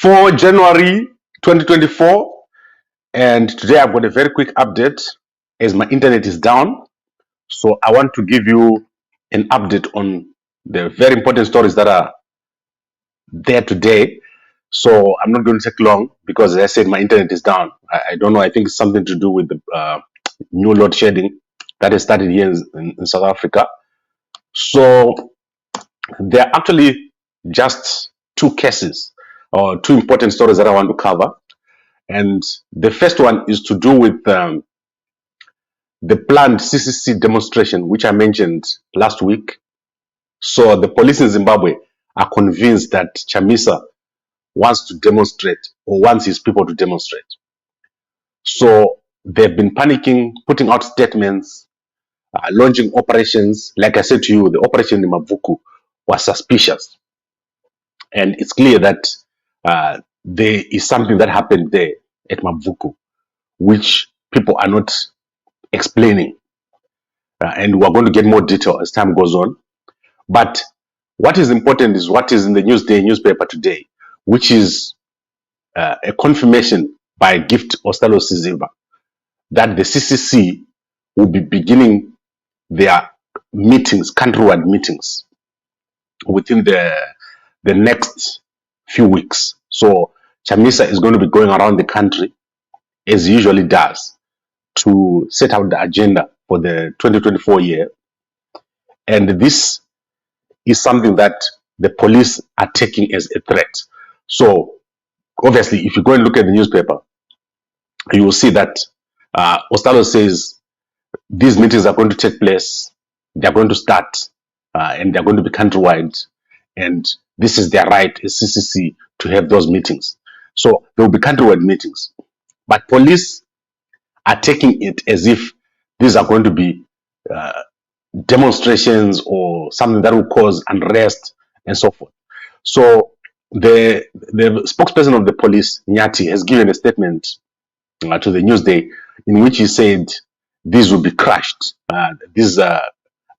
For January 2024, and today I've got a very quick update as my internet is down. So I want to give you an update on the very important stories that are there today. So I'm not going to take long because, as I said, my internet is down. I don't know. I think it's something to do with the new load shedding that has started here in South Africa. So there are actually just two cases or two important stories that I want to cover. And the first one is to do with the planned CCC demonstration, which I mentioned last week. So the police in Zimbabwe are convinced that Chamisa wants to demonstrate or wants his people to demonstrate. So they've been panicking, putting out statements, launching operations. Like I said to you, the operation in Mavuku was suspicious. And it's clear that there is something that happened there at Mavuku, which people are not explaining. And we're going to get more detail as time goes on. But what is important is what is in the newspaper today, which is a confirmation by Gift Ostalo Siziba that the CCC will be beginning their meetings, countrywide meetings, within the next few weeks. So Chamisa is going to be going around the country as he usually does to set out the agenda for the 2024 year. And this is something that the police are taking as a threat. So obviously, if you go and look at the newspaper, you will see that Ostalo says these meetings are going to take place, they're going to start, and they're going to be countrywide, and this is their right as CCC to have those meetings. So there will be countrywide meetings. But police are taking it as if these are going to be demonstrations or something that will cause unrest and so forth. So the spokesperson of the police, Nyati, has given a statement to the Newsday in which he said these will be crushed. These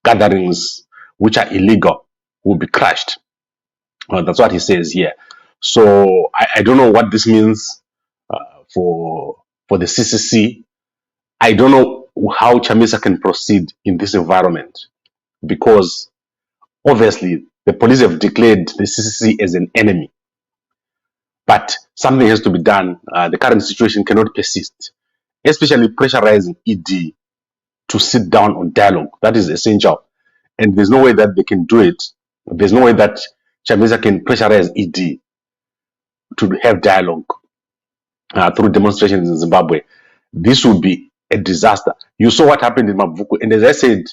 gatherings, which are illegal, will be crushed. That's what he says here. So I don't know what this means for the CCC. I don't know how Chamisa can proceed in this environment, because obviously the police have declared the CCC as an enemy. But something has to be done. The current situation cannot persist, especially pressurizing ED to sit down on dialogue. That is essential. And there's no way that they can do it. There's no way that Chamisa can pressurize ED to have dialogue through demonstrations in Zimbabwe. This would be a disaster. You saw what happened in Mavuku. And as I said,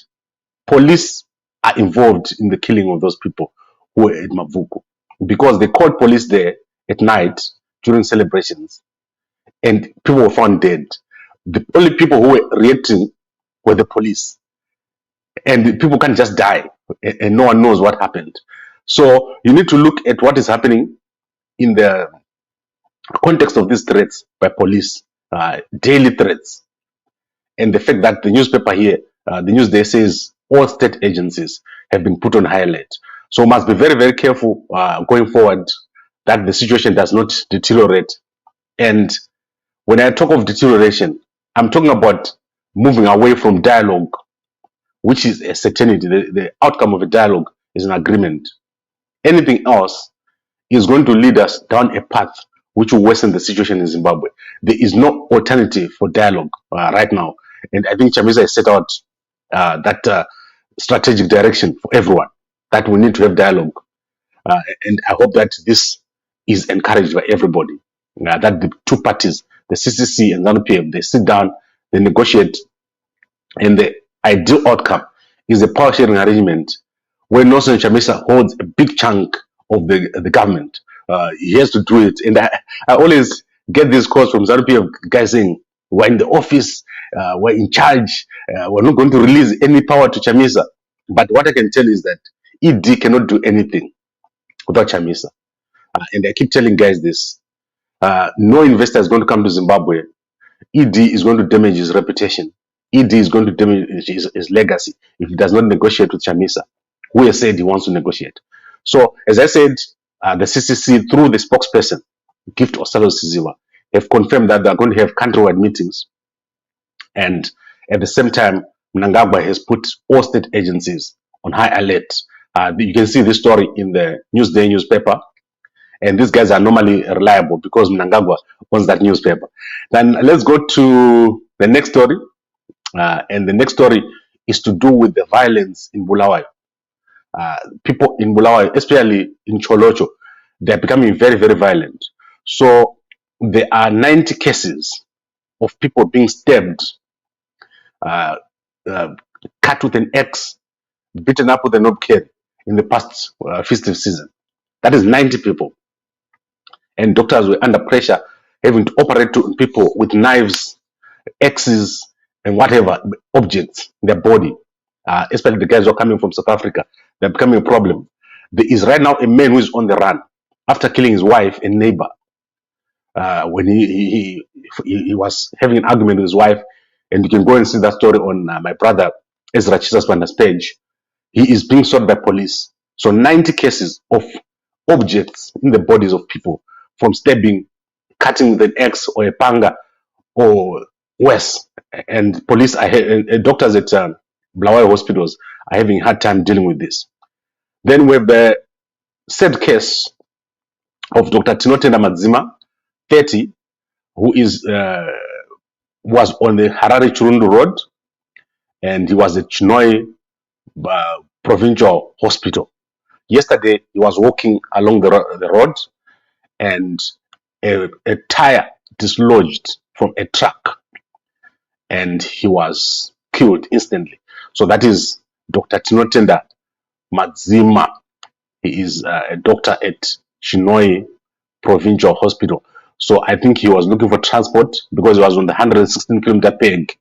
police are involved in the killing of those people who were at Mavuku, because they called police there at night during celebrations and people were found dead. The only people who were reacting were the police, and people can't just die and no one knows what happened. So you need to look at what is happening in the context of these threats by police, daily threats, and the fact that the newspaper here, the Newsday, says all state agencies have been put on high alert. So must be very, very careful going forward that the situation does not deteriorate. And when I talk of deterioration, I'm talking about moving away from dialogue, which is a certainty. The outcome of a dialogue is an agreement. Anything else is going to lead us down a path which will worsen the situation in Zimbabwe. There is no alternative for dialogue right now. And I think Chamisa has set out that strategic direction for everyone, that we need to have dialogue. And I hope that this is encouraged by everybody, that the two parties, the CCC and ZANU-PF, they sit down, they negotiate, and the ideal outcome is a power sharing arrangement where Nelson Chamisa holds a big chunk of the government. He has to do it. And I always get these calls from ZANU-PF guys saying, we're in the office, we're in charge, we're not going to release any power to Chamisa. But what I can tell you is that ED cannot do anything without Chamisa. And I keep telling guys this. No investor is going to come to Zimbabwe. ED is going to damage his reputation. ED is going to damage his legacy if he does not negotiate with Chamisa, who has said he wants to negotiate. So, as I said, the CCC, through the spokesperson, Gift Osalo Siziwa, have confirmed that they're going to have countrywide meetings. And at the same time, Mnangagwa has put all state agencies on high alert. You can see this story in the Newsday newspaper. And these guys are normally reliable because Mnangagwa owns that newspaper. Then let's go to the next story. And the next story is to do with the violence in Bulawayo. People in Bulawayo, especially in Cholocho, they're becoming very, very violent. So there are 90 cases of people being stabbed, cut with an axe, beaten up with a knob carry in the past festive season. That is 90 people. And doctors were under pressure, having to operate on people with knives, axes, and whatever objects in their body. Especially the guys who are coming from South Africa, they're becoming a problem. There is right now a man who is on the run after killing his wife and neighbor. When he was having an argument with his wife, and you can go and see that story on my brother Ezra Chisaspanda's page. He is being sought by police. So 90 cases of objects in the bodies of people, from stabbing, cutting with an axe or a panga or worse. And police are, and doctors at Bulawayo hospitals are having a hard time dealing with this. Then we have the sad case of Dr. Tinotenda Madzima, 30, who is was on the Harare Churundu Road, and he was at Chinoi Provincial Hospital. Yesterday, he was walking along the road, and a tire dislodged from a truck, and he was killed instantly. So that is Dr. Tinotenda Madzima. He is a doctor at Chinoi Provincial Hospital. So I think he was looking for transport because he was on the 116-kilometer peg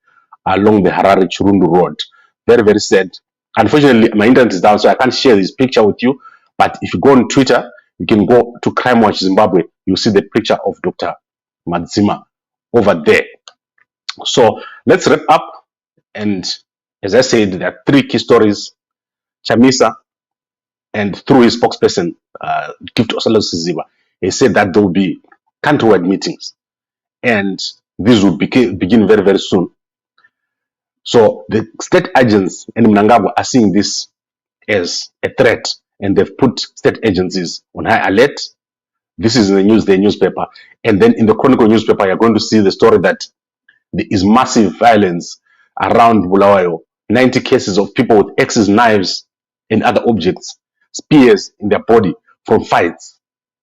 along the Harare Churundu Road. Very, very sad. Unfortunately, my internet is down, so I can't share this picture with you. But if you go on Twitter, you can go to Crime Watch Zimbabwe. You'll see the picture of Dr. Madzima over there. So let's wrap up. And as I said, there are 3 key stories. Chamisa, and through his spokesperson, Gift Osalo Siziwa, he said that there will be countrywide meetings, and this will begin very, very soon. So the state agents and Mnangagwa are seeing this as a threat, and they've put state agencies on high alert. This is in the Newsday newspaper. And then in the Chronicle newspaper, you're going to see the story that there is massive violence around Bulawayo. 90 cases of people with axes, knives, and other objects, spears in their body from fights,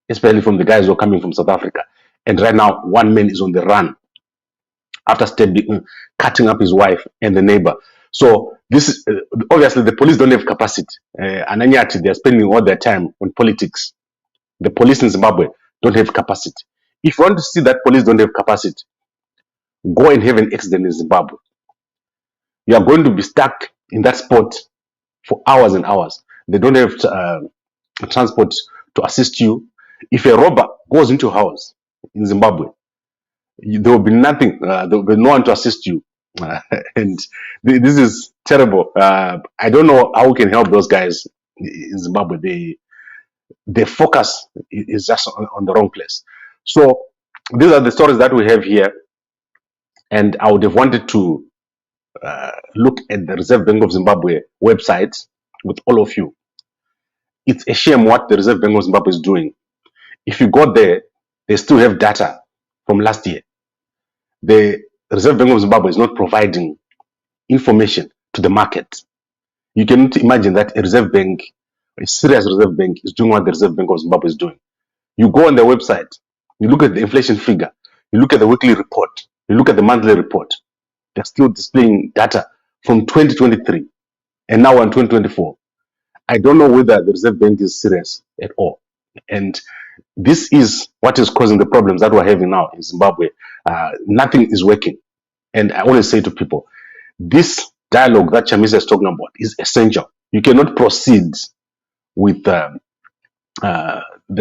especially from the guys who are coming from South Africa. And right now, one man is on the run after cutting up his wife and the neighbor. So this is obviously the police don't have capacity. Ananyati, they're spending all their time on politics. The police in Zimbabwe don't have capacity. If you want to see that police don't have capacity, go and have an accident in Zimbabwe. You are going to be stuck in that spot for hours and hours. They don't have transport to assist you. If a robber goes into a house in Zimbabwe, there will be nothing. There will be no one to assist you. And this is terrible. I don't know how we can help those guys in Zimbabwe. The focus is just on the wrong place. So these are the stories that we have here. And I would have wanted to look at the Reserve Bank of Zimbabwe website with all of you. It's a shame what the Reserve Bank of Zimbabwe is doing. If you go there, they still have data from last year. The Reserve Bank of Zimbabwe is not providing information to the market. You cannot imagine that a Reserve Bank, a serious Reserve Bank, is doing what the Reserve Bank of Zimbabwe is doing. You go on their website, you look at the inflation figure, you look at the weekly report, you look at the monthly report. They're still displaying data from 2023 and now in 2024. I don't know whether the Reserve Bank is serious at all. And this is what is causing the problems that we're having now in Zimbabwe. Nothing is working. And I always say to people, this dialogue that Chamisas is talking about is essential. You cannot proceed with the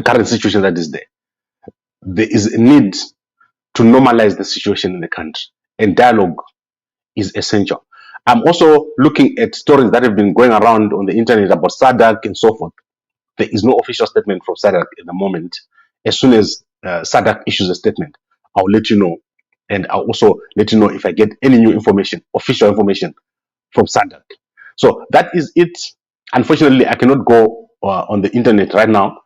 current situation that is there. There is a need to normalize the situation in the country, and dialogue is essential. I'm also looking at stories that have been going around on the internet about SADC and so forth. There is no official statement from SADC at the moment. As soon as SADC issues a statement, I'll let you know. And I'll also let you know if I get any new information, official information from SADC. So that is it. Unfortunately, I cannot go on the internet right now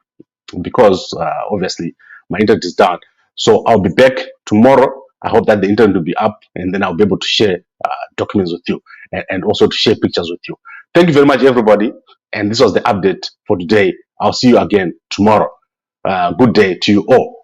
because obviously my internet is down. So I'll be back tomorrow. I hope that the internet will be up, and then I'll be able to share documents with you and also to share pictures with you. Thank you very much, everybody. And this was the update for today. I'll see you again tomorrow. Good day to you all.